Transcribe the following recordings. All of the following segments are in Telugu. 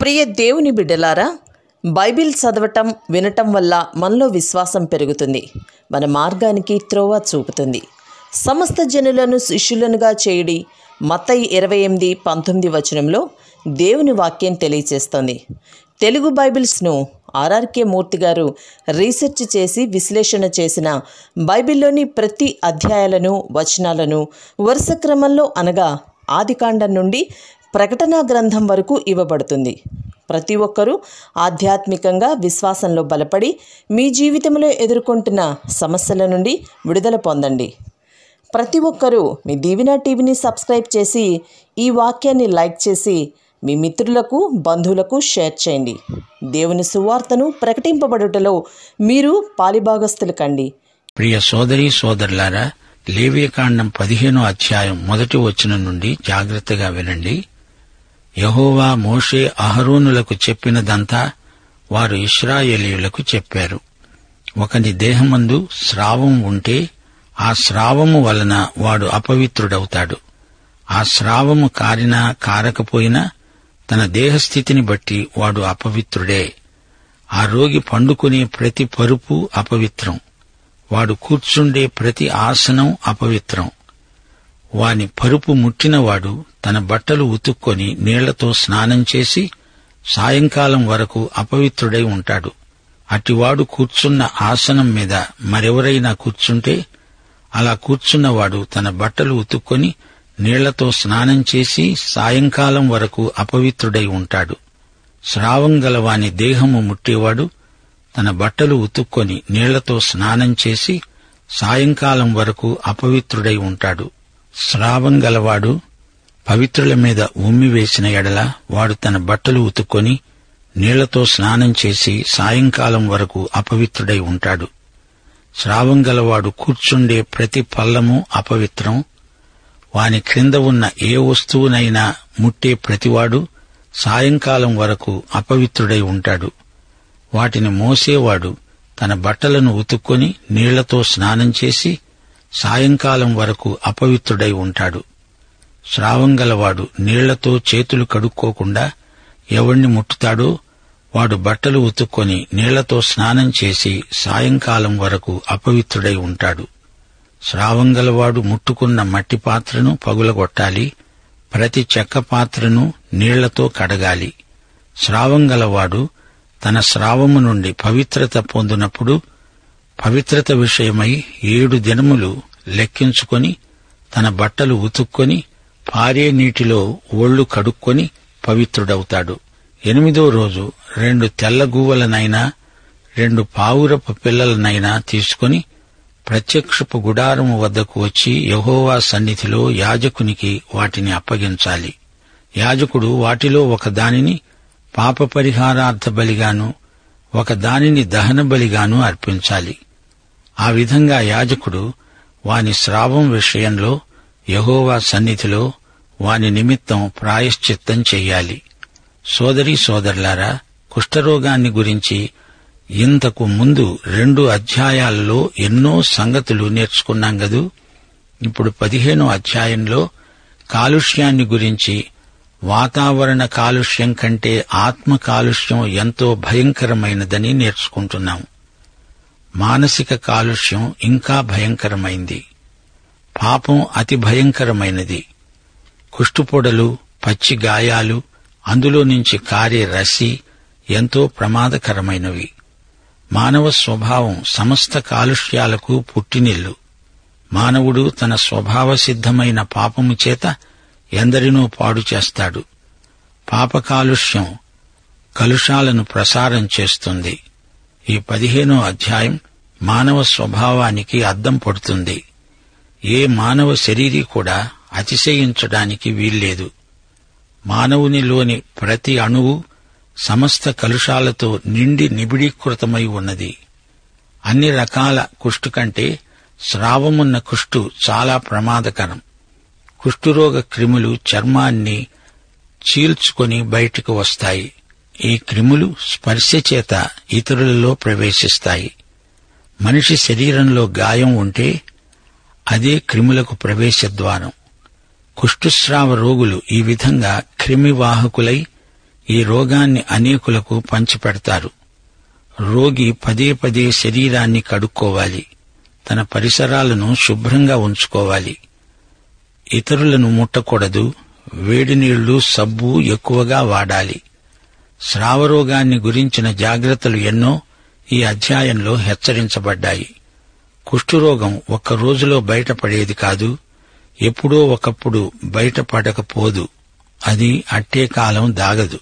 ప్రియ దేవుని బిడ్డలారా, బైబిల్ చదవటం వినటం వల్ల మనలో విశ్వాసం పెరుగుతుంది. మన మార్గానికి త్రోవ చూపుతుంది. సమస్త జనులను శిష్యులనుగా చేయుడి మత్తయి 28:19 వచనంలో దేవుని వాక్యం తెలియచేస్తోంది. తెలుగు బైబిల్స్ను ఆర్ఆర్కే మూర్తి గారు రీసెర్చ్ చేసి విశ్లేషణ చేసిన బైబిల్లోని ప్రతి అధ్యాయాలను వచనాలను వరుస క్రమంలో అనగా ఆదికాండం నుండి ప్రకటనా గ్రంథం వరకు ఇవ్వబడుతుంది. ప్రతి ఒక్కరూ ఆధ్యాత్మికంగా విశ్వాసంలో బలపడి మీ జీవితంలో ఎదుర్కొంటున్న సమస్యల నుండి విడుదల పొందండి. ప్రతి ఒక్కరూ మీ దీవెన టీవీని సబ్స్క్రైబ్ చేసి ఈ వాక్యాన్ని లైక్ చేసి మీ మిత్రులకు బంధువులకు షేర్ చేయండి. దేవుని సువార్తను ప్రకటింపబడుటలో మీరు పాలిభాగస్తులు కండి. ప్రియ సోదరీ సోదరులారా, లేవియకాండం 15వ అధ్యాయం 1వ వచనం నుండి జాగ్రత్తగా వినండి. యెహోవా మోషే అహరోనులకు చెప్పినదంతా వారు ఇశ్రాయేలీయులకు చెప్పారు. ఒకని దేహమందు స్రావం ఉంటే ఆ స్రావము వలన వాడు అపవిత్రుడవుతాడు. ఆ స్రావము కారినా కారకపోయినా తన దేహస్థితిని బట్టి వాడు అపవిత్రుడే. ఆ రోగి పండుకునే ప్రతి పరుపు అపవిత్రం. వాడు కూర్చుండే ప్రతి ఆసనం అపవిత్రం. వాని పరుపు ముట్టినవాడు తన బట్టలు ఉతుక్కొని నీళ్లతో స్నానం చేసి సాయంకాలం వరకు అపవిత్రుడై ఉంటాడు. అటివాడు కూర్చున్న ఆసనం మీద మరెవరైనా కూర్చుంటే అలా కూర్చున్నవాడు తన బట్టలు ఉతుక్కొని నీళ్లతో స్నానం చేసి సాయంకాలం వరకు అపవిత్రుడై ఉంటాడు. స్రావం గల వాని దేహము ముట్టేవాడు తన బట్టలు ఉతుక్కొని నీళ్లతో స్నానం చేసి సాయంకాలం వరకు అపవిత్రుడై ఉంటాడు. స్రావం గలవాడు పవిత్రుల మీద ఉమ్మివేసిన ఎడల వాడు తన బట్టలు ఉతుక్కొని నీళ్లతో స్నానం చేసి సాయంకాలం వరకు అపవిత్రుడై ఉంటాడు. స్రావం గలవాడు కూర్చుండే ప్రతి పల్లము అపవిత్రం. వాని క్రింద ఉన్న ఏ వస్తువునైనా ముట్టే ప్రతివాడు సాయంకాలం వరకు అపవిత్రుడై ఉంటాడు. వాటిని మోసేవాడు తన బట్టలను ఉతుక్కొని నీళ్లతో స్నానం చేసి సాయంకాలం వరకు అపవిత్రుడై ఉంటాడు. స్రావం గలవాడు నీళ్లతో చేతులు కడుక్కోకుండా ఎవణ్ణి ముట్టుతాడో వాడు బట్టలు ఉతుక్కొని నీళ్లతో స్నానం చేసి సాయంకాలం వరకు అపవిత్రుడై ఉంటాడు. స్రావం గలవాడు ముట్టుకున్న మట్టి పాత్రను పగులగొట్టాలి. ప్రతి చెక్క పాత్రను నీళ్లతో కడగాలి. స్రావం గలవాడు తన స్రావము నుండి పవిత్రత పొందినప్పుడు పవిత్రత విషయమై 7 దినములు లెక్కించుకొని తన బట్టలు ఉతుక్కొని పారే నీటిలో ఒళ్ళు కడుక్కొని పవిత్రుడవుతాడు. 8వ రోజు 2 తెల్ల గువ్వలనైనా 2 పావురపు పిల్లలనైనా తీసుకొని ప్రత్యక్షపు గుడారము వద్దకు వచ్చి యెహోవా సన్నిధిలో యాజకునికి వాటిని అప్పగించాలి. యాజకుడు వాటిలో ఒక దానిని పాప పరిహారార్థ బలిగాను ఒక దానిని దహన బలిగాను అర్పించాలి. ఆ విధంగా యాజకుడు వాని స్రావం విషయంలో యెహోవా సన్నిధిలో వాని నిమిత్తం ప్రాయశ్చిత్తం చెయ్యాలి. సోదరీ సోదరులారా, కుష్ఠరోగాన్ని గురించి ఇంతకు ముందు 2 అధ్యాయాలలో ఎన్నో సంగతులు నేర్చుకున్నాం గదూ. ఇప్పుడు 15వ అధ్యాయంలో కాలుష్యాన్ని గురించి, వాతావరణ కాలుష్యం కంటే ఆత్మ కాలుష్యం ఎంతో భయంకరమైనదని నేర్చుకుంటున్నాం. మానసిక కాలుష్యం ఇంకా భయంకరమైంది. పాపం అతి భయంకరమైనది. కుష్టుపొడలు, పచ్చి గాయాలు, అందులో నుంచి కారే రసి ఎంతో ప్రమాదకరమైనవి. మానవ స్వభావం సమస్త కాలుష్యాలకు పుట్టినిల్లు. మానవుడు తన స్వభావ సిద్ధమైన పాపము చేత ఎందరినో పాడు చేస్తాడు. పాప కాలుష్యం కలుషాలను ప్రసారం చేస్తుంది. ఈ 15వ అధ్యాయం మానవ స్వభావానికి అద్దం పడుతుంది. ఏ మానవ శరీరీ కూడా అతిశయించడానికి వీల్లేదు. మానవునిలోని ప్రతి అణువు సమస్త కలుషాలతో నిండి నిబిడీకృతమై ఉన్నది. అన్ని రకాల కుష్టు కంటే స్రావమున్న కుష్టు చాలా ప్రమాదకరం. కుష్ఠురోగ క్రిములు చర్మాన్ని చీల్చుకొని బయటకు వస్తాయి. ఈ క్రిములు స్పర్శ చేత ఇతరులలో ప్రవేశిస్తాయి. మనిషి శరీరంలో గాయం ఉంటే అదే క్రిములకు ప్రవేశద్వారం. కుష్ఠుస్రావ రోగులు ఈ విధంగా క్రిమివాహకులై ఈ రోగాన్ని అనేకులకు పంచిపెడతారు. రోగి పదే పదే శరీరాన్ని కడుక్కోవాలి, తన పరిసరాలను శుభ్రంగా ఉంచుకోవాలి. ఇతరులను ముట్టకూడదు. వేడి నీళ్లు, సబ్బు ఎక్కువగా వాడాలి. స్రావరోగాన్ని గురించిన జాగ్రత్తలు ఎన్నో ఈ అధ్యాయంలో హెచ్చరించబడ్డాయి. కుష్ఠురోగం ఒక్క రోజులో బయటపడేది కాదు, ఎప్పుడో ఒకప్పుడు బయటపడకపోదు. అది అట్టే కాలం దాగదు.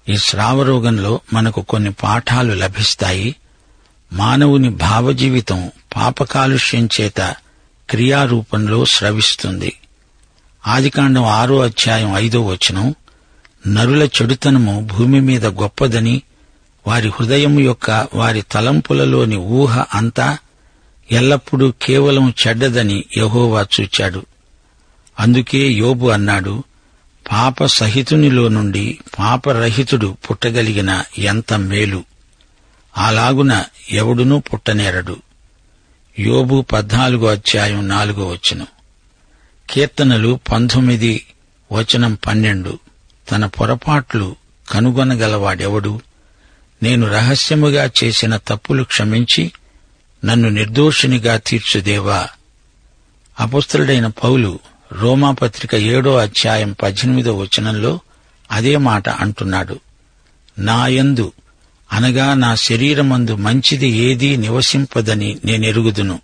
ఈ స్రావరోగంలో మనకు కొన్ని పాఠాలు లభిస్తాయి. మానవుని భావజీవితం పాపకాలుష్యం చేత క్రియారూపంలో స్రవిస్తుంది. ఆదికాండం 6వ అధ్యాయం 5వ వచనం, నరుల చెడుతనము భూమి మీద గొప్పదని, వారి హృదయం యొక్క వారి తలంపులలోని ఊహ అంతా ఎల్లప్పుడూ కేవలం చెడ్డదని యెహోవా చూచాడు. అందుకే యోబు అన్నాడు, పాప సహితునిలో నుండి పాపరహితుడు పుట్టగలిగిన ఎంత మేలు! అలాగున ఎవడునూ పుట్టనేరడు. యోబు 14వ అధ్యాయం 4వ వచనం. కీర్తనలు 19 వచనం 12, తన పొరపాట్లు కనుగొనగలవాడెవడు? నేను రహస్యముగా చేసిన తప్పులు క్షమించి నన్ను నిర్దోషినిగా తీర్చుదేవా. అపొస్తలుడైన పౌలు రోమాపత్రిక 7వ అధ్యాయం 18వ వచనంలో అదే మాట అంటున్నాడు. నాయందు అనగా నా శరీరమందు మంచిది ఏదీ నివసింపదని నేనెరుగుదును.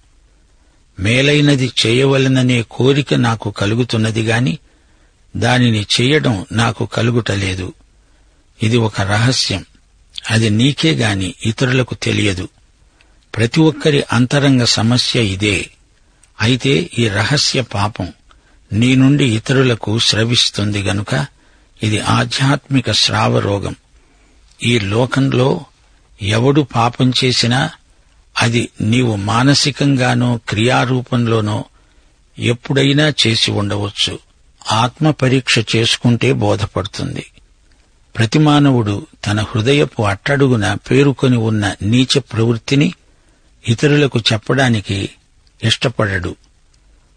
మేలైనది చేయవలననే కోరిక నాకు కలుగుతున్నది గాని దానిని చేయడం నాకు కలుగుటలేదు. ఇది ఒక రహస్యం, అది నీకే గాని ఇతరులకు తెలియదు. ప్రతి ఒక్కరి అంతరంగ సమస్య ఇదే. అయితే ఈ రహస్య పాపం నీ నుండి ఇతరులకు స్రవిస్తుంది గనుక ఇది ఆధ్యాత్మిక స్రావరోగం. ఈ లోకంలో ఎవడు పాపం చేసినా అది నీవు మానసికంగానో క్రియారూపంలోనో ఎప్పుడైనా చేసి ఉండవచ్చు. ఆత్మ పరీక్ష చేసుకుంటే బోధపడుతుంది. ప్రతి మానవుడు తన హృదయపు అట్టడుగున పేరుకొని ఉన్న నీచ ప్రవృత్తిని ఇతరులకు చెప్పడానికి ఇష్టపడడు.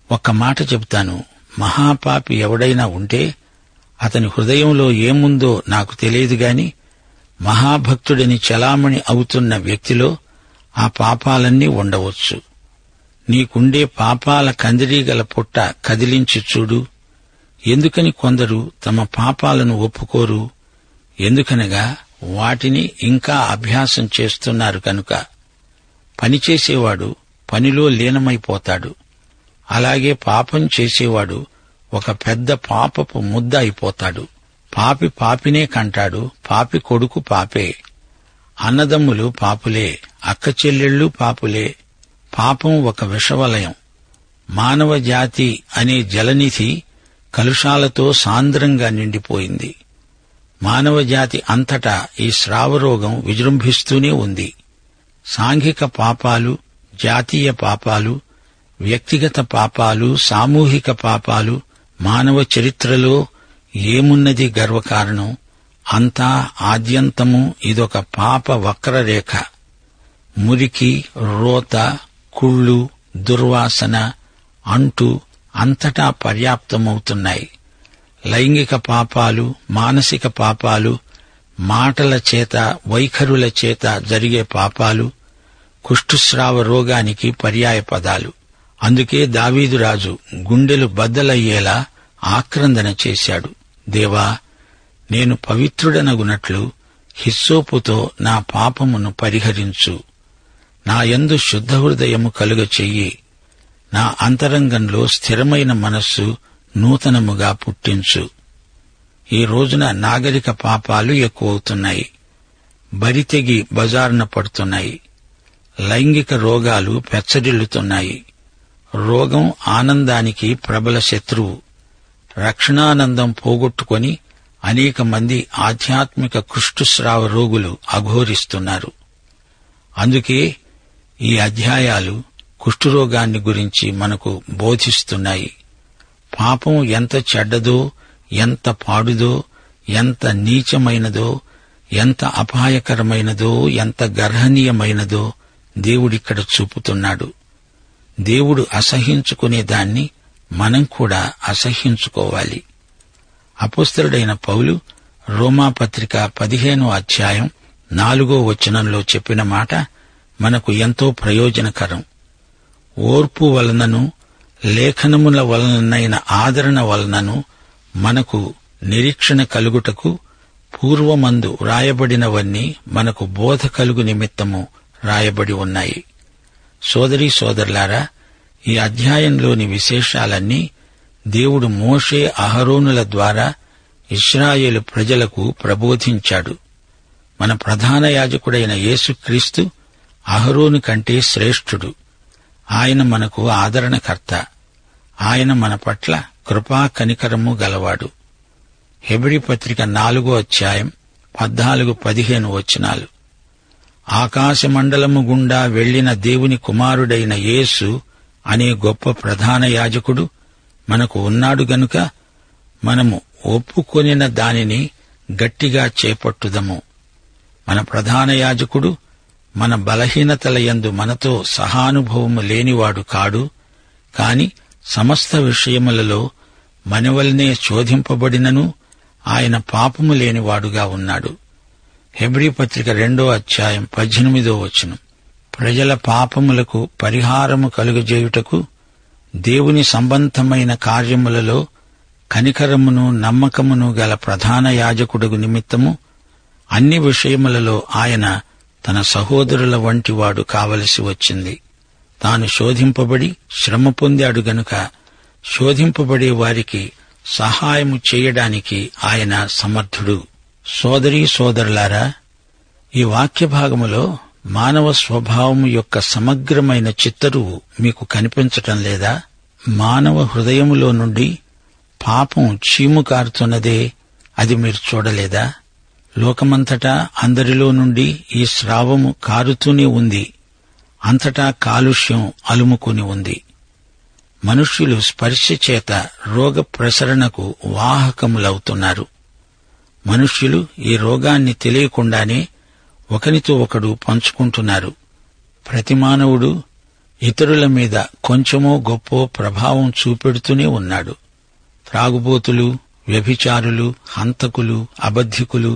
ఒక్క మాట చెబుతాను, మహాపాపి ఎవడైనా ఉంటే అతని హృదయంలో ఏముందో నాకు తెలియదు గాని మహాభక్తుడిని చలామణి అవుతున్న వ్యక్తిలో ఆ పాపాలన్నీ ఉండవచ్చు. నీకుండే పాపాల కందిరీగల పుట్ట కదిలించి చూడు. ఎందుకని కొందరు తమ పాపాలను ఒప్పుకోరు? ఎందుకనగా వాటిని ఇంకా అభ్యాసం చేస్తున్నారు కనుక. పనిచేసేవాడు పనిలో లీనమైపోతాడు. అలాగే పాపం చేసేవాడు ఒక పెద్ద పాపపు ముద్ద అయిపోతాడు. పాపి పాపినే కంటాడు, పాపి కొడుకు పాపే. అన్నదమ్ములు పాపులే, అక్క చెల్లెళ్ళు పాపులే. పాపం ఒక విషవలయం. మానవ జాతి అనే జలనిధి కలుషాలతో సాంద్రంగా నిండిపోయింది. మానవ జాతి అంతటా ఈ స్రావరోగం విజృంభిస్తూనే ఉంది. సాంఘిక పాపాలు, జాతీయ పాపాలు, వ్యక్తిగత పాపాలు, సామూహిక పాపాలు, మానవ చరిత్రలో ఏమున్నది గర్వకారణం? అంతా ఆద్యంతము ఇదొక పాప వక్రరేఖ. మురికి, రోత, కుళ్ళు, దుర్వాసన, అంటు అంతటా పర్యాప్తమవుతున్నాయి. లైంగిక పాపాలు, మానసిక పాపాలు, మాటల చేత, వైఖరుల చేత జరిగే పాపాలు కుష్ఠుస్రావ రోగానికి పర్యాయ పదాలు. అందుకే దావీదు రాజు గుండెలు బద్దలయ్యేలా ఆక్రందన చేశాడు. దేవా, నేను పవిత్రుడనగునట్లు హిస్సోపుతో నా పాపమును పరిహరించు. నా యందు శుద్ధ హృదయము కలుగ చెయ్యి. నా అంతరంగంలో స్థిరమైన మనస్సు నూతనముగా పుట్టించు. ఈ రోజున నాగరిక పాపాలు ఎక్కువవుతున్నాయి. బరితెగి బజారున పడుతున్నాయి. లైంగిక రోగాలు పెచ్చరిల్లుతున్నాయి. రోగం ఆనందానికి ప్రబల శత్రువు. రక్షణానందం పోగొట్టుకొని అనేక మంది ఆధ్యాత్మిక కుష్ఠుస్రావ రోగులు అఘోరిస్తున్నారు. అందుకే ఈ అధ్యాయాలు కుష్ఠురోగాన్ని గురించి మనకు బోధిస్తున్నాయి. పాపం ఎంత చెడ్డదో, ఎంత పాడుదో, ఎంత నీచమైనదో, ఎంత అపాయకరమైనదో, ఎంత గర్హనీయమైనదో దేవుడిక్కడ చూపుతున్నాడు. దేవుడు అసహ్యించుకునే దాన్ని మనం కూడా అసహ్యించుకోవాలి. అపొస్తలుడైన పౌలు రోమాపత్రిక 15వ అధ్యాయం 4వ వచనంలో చెప్పిన మాట మనకు ఎంతో ప్రయోజనకరం. ఓర్పు వలనను లేఖనముల వలననైన ఆదరణ వలనను మనకు నిరీక్షణ కలుగుటకు పూర్వమందు వ్రాయబడినవన్నీ మనకు బోధ కలుగు నిమిత్తము రాయబడి ఉన్నాయి. సోదరీ సోదరులారా, ఈ అధ్యాయంలోని విశేషాలన్నీ దేవుడు మోషే అహరోనుల ద్వారా ఇశ్రాయేలు ప్రజలకు ప్రబోధించాడు. మన ప్రధాన యాజకుడైన యేసుక్రీస్తు అహరోను కంటే శ్రేష్ఠుడు. ఆయన మనకు ఆదరణకర్త. ఆయన మన పట్ల కృపా కనికరము గలవాడు. హెబ్రీ పత్రిక 4వ అధ్యాయం 14-15 వచనాలు. ఆకాశమండలము గుండా వెళ్లిన దేవుని కుమారుడైన యేసు అనే గొప్ప ప్రధాన యాజకుడు మనకు ఉన్నాడు గనుక మనము ఒప్పుకొనిన దానిని గట్టిగా చేపట్టుదము. మన ప్రధాన యాజకుడు మన బలహీనతల యందు మనతో సహానుభవము లేనివాడు కాడు, కాని సమస్త విషయములలో మనవలనే శోధింపబడినను ఆయన పాపము లేనివాడుగా ఉన్నాడు. హెబ్రీ పత్రిక 2వ అధ్యాయం 18వ వచనం. ప్రజల పాపములకు పరిహారము కలుగజేయుటకు దేవుని సంబంధమైన కార్యములలో కనికరమును నమ్మకమును గల ప్రధాన యాజకుడుగు నిమిత్తము అన్ని విషయములలో ఆయన తన సహోదరుల వంటివాడు కావలసి వచ్చింది. తాను శోధింపబడి శ్రమ పొందాడు గనుక శోధింపబడే వారికి సహాయము చేయడానికి ఆయన సమర్థుడు. సోదరీ సోదరులారా, ఈ వాక్య భాగములో మానవ స్వభావము యొక్క సమగ్రమైన చిత్తరువు మీకు కనిపించటం లేదా? మానవ హృదయములో నుండి పాపం చీము కారుతున్నదే, అది మీరు చూడలేదా? లోకమంతటా అందరిలో నుండి ఈ స్రావము కారుతూనే ఉంది. అంతటా కాలుష్యం అలుముకుని ఉంది. మనుష్యులు స్పర్శ చేత రోగ ప్రసరణకు వాహకములవుతున్నారు. మనుష్యులు ఈ రోగాన్ని తెలియకుండానే ఒకనితో ఒకడు పంచుకుంటున్నారు. ప్రతి మానవుడు ఇతరుల మీద కొంచెమో గొప్పో ప్రభావం చూపెడుతూనే ఉన్నాడు. త్రాగుబోతులు, వ్యభిచారులు, హంతకులు, అబద్ధికులు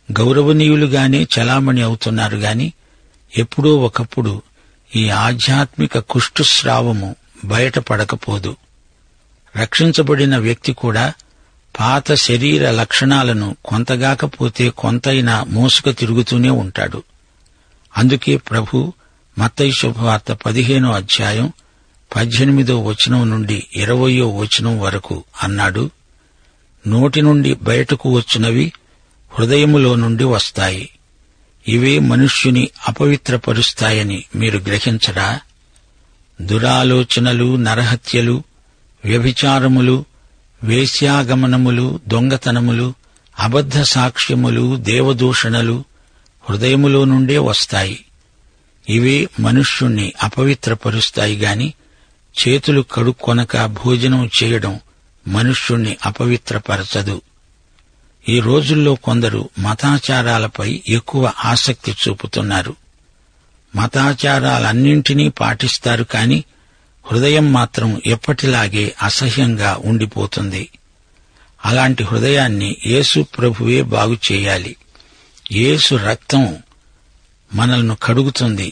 గౌరవనీయులుగానే చలామణి అవుతున్నారు గాని ఎప్పుడో ఒకప్పుడు ఈ ఆధ్యాత్మిక కుష్ఠస్రావము బయటపడకపోదు. రక్షించబడిన వ్యక్తి కూడా పాత శరీర లక్షణాలను కొంతగాకపోతే కొంతైనా మోసుక తిరుగుతూనే ఉంటాడు. అందుకే ప్రభు మత్తయి శుభవార్త 15వ అధ్యాయం 18వ వచనం నుండి 20వ వచనం వరకు అన్నాడు, నోటి నుండి బయటకు వచ్చినవి హృదయములో నుండి వస్తాయి. ఇవే మనుష్యుని అపవిత్రపరుస్తాయని మీరు గ్రహించరా? దురాలోచనలు, నరహత్యలు, వ్యభిచారములు, వేశ్యాగమనములు, దొంగతనములు, అబద్ధ సాక్ష్యములు, దేవదూషణలు హృదయములో నుండే వస్తాయి. ఇవే మనుష్యుణ్ణి అపవిత్రపరుస్తాయి గాని చేతులు కడుక్కొనక భోజనం చేయడం మనుష్యుణ్ణి అపవిత్రపరచదు. ఈ రోజుల్లో కొందరు మతాచారాలపై ఎక్కువ ఆసక్తి చూపుతున్నారు. మతాచారాలన్నింటినీ పాటిస్తారు కాని హృదయం మాత్రం ఎప్పటిలాగే అసహ్యంగా ఉండిపోతుంది. అలాంటి హృదయాన్ని యేసు ప్రభువే బాగు చేయాలి. యేసు రక్తం మనల్ని కడుగుతుంది,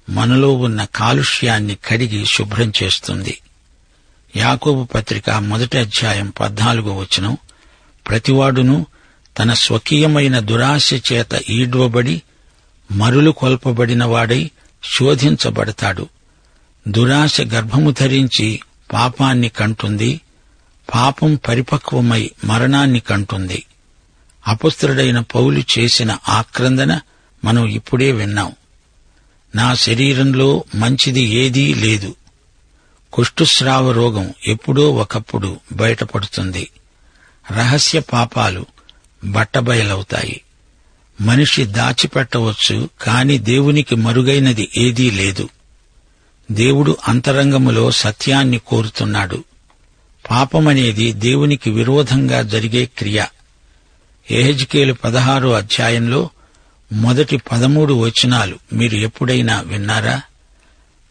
మనలో ఉన్న కాలుష్యాన్ని కడిగి శుభ్రం చేస్తుంది. యాకోబు పత్రిక 1వ అధ్యాయం 14వ వచనం, ప్రతివాడును తన స్వకీయమైన దురాశ చేత ఈడ్వబడి మరులు కొల్పబడినవాడై శోధించబడతాడు. దురాశ గర్భము ధరించి పాపాన్ని కంటుంది, పాపం పరిపక్వమై మరణాన్ని కంటుంది. అపొస్తలుడైన పౌలు చేసిన ఆక్రందన మనం ఇప్పుడే విన్నాం. నా శరీరంలో మంచిది ఏదీ లేదు. కుష్ఠస్రావ రోగం ఎప్పుడో ఒకప్పుడు బయటపడుతుంది. రహస్య పాపాలు బట్టబయలవుతాయి. మనిషి దాచిపెట్టవచ్చు, కాని దేవునికి మరుగైనది ఏదీ లేదు. దేవుడు అంతరంగములో సత్యాన్ని కోరుతున్నాడు. పాపమనేది దేవునికి విరోధంగా జరిగే క్రియ. యెహెజ్కేలు 16వ అధ్యాయంలో మొదటి 13 వచనాలు మీరు ఎప్పుడైనా విన్నారా?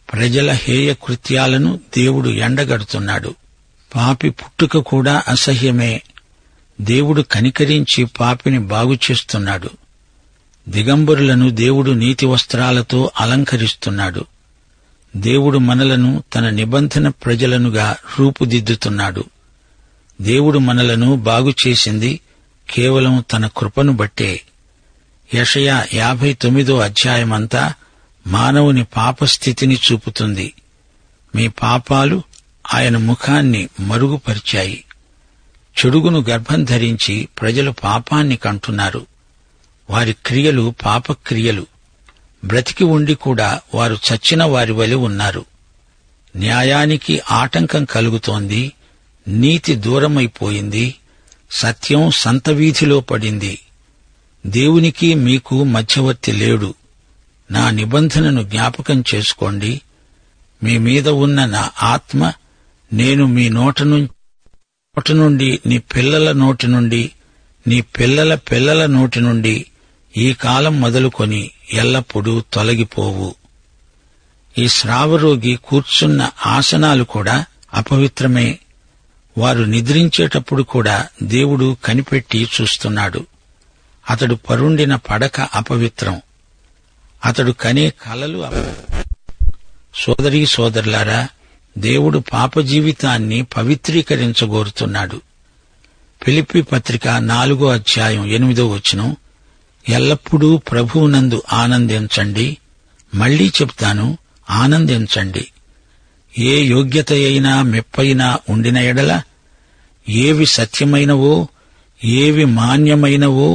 ప్రజల హేయ కృత్యాలను దేవుడు ఎండగడుతున్నాడు. పాపి పుట్టుక కూడా అసహ్యమే. దేవుడు కనికరించి పాపిని బాగుచేస్తున్నాడు. దిగంబరులను దేవుడు నీతి వస్త్రాలతో అలంకరిస్తున్నాడు. దేవుడు మనలను తన నిబంధన ప్రజలనుగా రూపుదిద్దుతున్నాడు. దేవుడు మనలను బాగుచేసింది కేవలం తన కృపను బట్టే. యెషయా 59వ అధ్యాయమంతా మానవుని పాపస్థితిని చూపుతుంది. మీ పాపాలు ఆయన ముఖాన్ని మరుగుపరిచాయి. చెడుగును గర్భం ధరించి ప్రజలు పాపాన్ని కంటున్నారు. వారి క్రియలు పాపక్రియలు. బ్రతికి ఉండి కూడా వారు చచ్చిన వారి వలె ఉన్నారు. న్యాయానికి ఆటంకం కలుగుతోంది. నీతి దూరమైపోయింది. సత్యం సంతవీధిలో పడింది. దేవునికి మీకు మధ్యవర్తి లేడు. నా నిబంధనను జ్ఞాపకం చేసుకోండి. మీ మీద ఉన్న నా ఆత్మ నేను మీ నోట నుండి, నీ పిల్లల నోటి నుండి, నీ పిల్లల పిల్లల నోటి నుండి ఈ కాలం మొదలుకొని ఎల్లప్పుడూ తొలగిపోవు. ఈ స్రావరోగి కూర్చున్న ఆసనాలు కూడా అపవిత్రమే. వారు నిద్రించేటప్పుడు కూడా దేవుడు కనిపెట్టి చూస్తున్నాడు. అతడు పరుండిన పడక అపవిత్రం. అతడు కనే కలలు సోదరీ సోదరులారా, దేవుడు పాప జీవితాన్ని పవిత్రీకరించగోరుతున్నాడు. ఫిలిప్పీ పత్రిక 4వ అధ్యాయం 8వ వచనం, ఎల్లప్పుడూ ప్రభువునందు ఆనందించండి. మళ్లీ చెప్తాను, ఆనందించండి. ఏ యోగ్యత అయినా మెప్పైనా ఉండిన ఎడల, ఏవి సత్యమైనవో, ఏవి మాన్యమైనవో,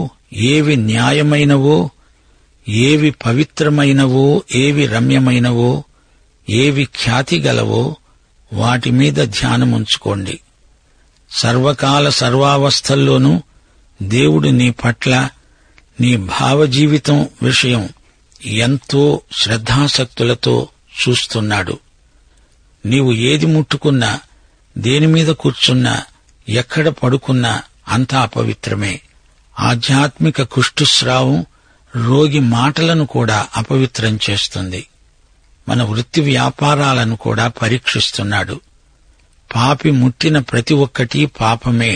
ఏవి న్యాయమైనవో, ఏవి పవిత్రమైనవో, ఏవి రమ్యమైనవో, ఏవి ఖ్యాతి గలవో వాటి మీద ధ్యానముంచుకోండి. సర్వకాల సర్వావస్థల్లోనూ దేవుడు నీ పట్ల, నీ భావజీవితం విషయం ఎంతో శ్రద్ధాసక్తులతో చూస్తున్నాడు. నీవు ఏది ముట్టుకున్నా, దేనిమీద కూర్చున్నా, ఎక్కడ పడుకున్నా అంతా అపవిత్రమే. ఆధ్యాత్మిక కుష్ఠుస్రావం రోగి మాటలను కూడా అపవిత్రం చేస్తుంది. మన వృత్తి వ్యాపారాలను కూడా పరీక్షిస్తున్నాడు. పాపి ముట్టిన ప్రతి ఒక్కటి పాపమే.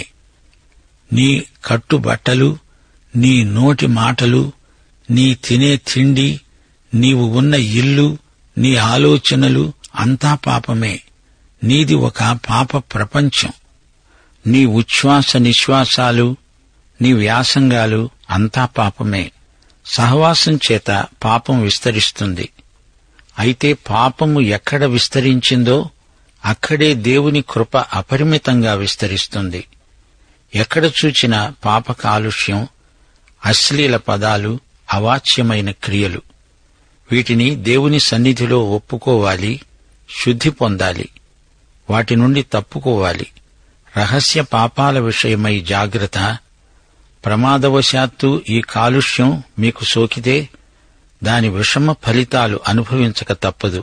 నీ కట్టుబట్టలు, నీ నోటి మాటలు, నీ తినే తిండి, నీవు ఉన్న ఇల్లు, నీ ఆలోచనలు అంతా పాపమే. నీది ఒక పాప ప్రపంచం. నీ ఉచ్ఛ్వాస నిశ్వాసాలు, నీ వ్యాసంగాలు అంతా పాపమే. సహవాసం చేత పాపం విస్తరిస్తుంది. అయితే పాపము ఎక్కడ విస్తరించిందో అక్కడే దేవుని కృప అపరిమితంగా విస్తరిస్తుంది. ఎక్కడ చూచినా పాప కాలుష్యం, అశ్లీల పదాలు, అవాచ్యమైన క్రియలు. వీటిని దేవుని సన్నిధిలో ఒప్పుకోవాలి, శుద్ధి పొందాలి. వాటి నుండి తప్పుకోవాలి. రహస్య పాపాల విషయమై జాగ్రత్త. ప్రమాదవశాత్తు ఈ కాలుష్యం మీకు సోకితే దాని విషమ ఫలితాలు అనుభవించక తప్పదు.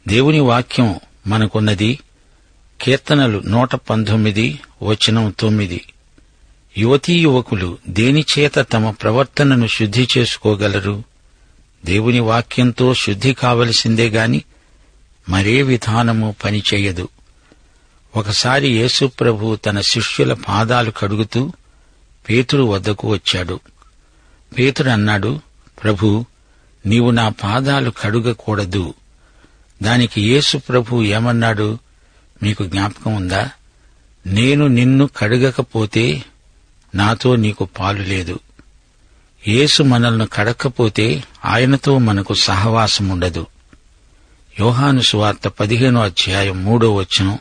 దేవుని వాక్యం మనకున్నది. కీర్తనలు 119 వచనం 9. యువతీ యువకులు దేనిచేత తమ ప్రవర్తనను శుద్ధి చేసుకోగలరు? దేవుని వాక్యంతో శుద్ధి కావలసిందే గాని మరే విధానము పనిచేయదు. ఒకసారి యేసుప్రభు తన శిష్యుల పాదాలు కడుగుతూ పేతురు వద్దకు వచ్చాడు. పేతురు అన్నాడు, ప్రభూ, నీవు నా పాదాలు కడుగకూడదు. దానికి యేసుప్రభు ఏమన్నాడు మీకు జ్ఞాపకం ఉందా? నేను నిన్ను కడగకపోతే నాతో నీకు పాలు లేదు. యేసు మనల్ని కడక్కపోతే ఆయనతో మనకు సహవాసముండదు. యోహాను సువార్త 15వ అధ్యాయం 3వ వచనం,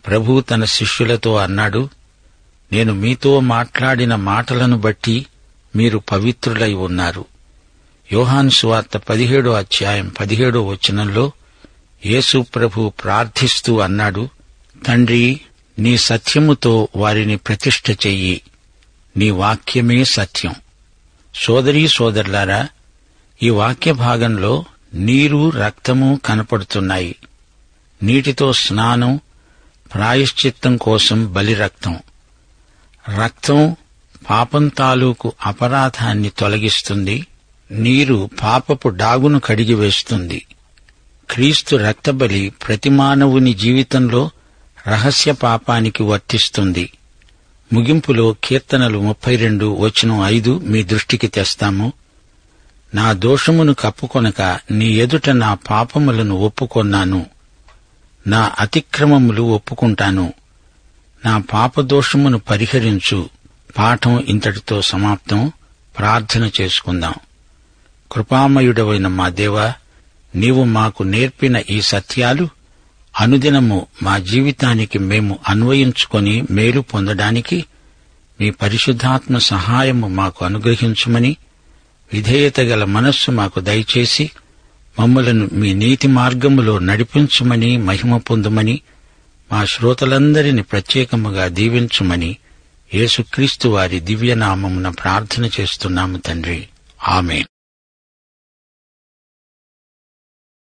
ప్రభు తన శిష్యులతో అన్నాడు, నేను మీతో మాట్లాడిన మాటలను బట్టి మీరు పవిత్రులై ఉన్నారు. యోహాను సువార్త 17వ అధ్యాయం 17వ వచనంలో యేసు ప్రభు ప్రార్థిస్తూ అన్నాడు, తండ్రి, నీ సత్యముతో వారిని ప్రతిష్ఠ చెయ్యి. నీ వాక్యమే సత్యం. సోదరీ సోదరులారా, ఈ వాక్య భాగంలో నీరు, రక్తము కనపడుతున్నాయి. నీటితో స్నానం, ప్రాయశ్చిత్తం కోసం బలిరక్తం. రక్తం పాపం తాలూకు అపరాధాన్ని తొలగిస్తుంది. నీరు పాపపు డాగును కడిగివేస్తుంది. క్రీస్తు రక్తబలి ప్రతి మానవుని జీవితంలో రహస్య పాపానికి వర్తిస్తుంది. ముగింపులో కీర్తనలు 32:5 మీ దృష్టికి తెస్తాము. నా దోషమును కప్పుకొనక నీ ఎదుట నా పాపములను ఒప్పుకొన్నాను. నా అతిక్రమములు ఒప్పుకుంటాను. నా పాపదోషమును పరిహరించు. పాఠం ఇంతటితో సమాప్తం. ప్రార్థన చేసుకుందాం. కృపామయుడవైన మా దేవా, నీవు మాకు నేర్పిన ఈ సత్యాలు అనుదినము మా జీవితానికి మేము అన్వయించుకొని మేలు పొందడానికి మీ పరిశుద్ధాత్మ సహాయము మాకు అనుగ్రహించుమని, విధేయత గల మనస్సు మాకు దయచేసి మమ్మలను మీ నీతి మార్గములో నడిపించుమని, మహిమ పొందుమని, మా శ్రోతలందరినీ ప్రత్యేకముగా దీవించుమని యేసుక్రీస్తు వారి దివ్యనామమున ప్రార్థన చేస్తున్నాము తండ్రి. ఆమేన్.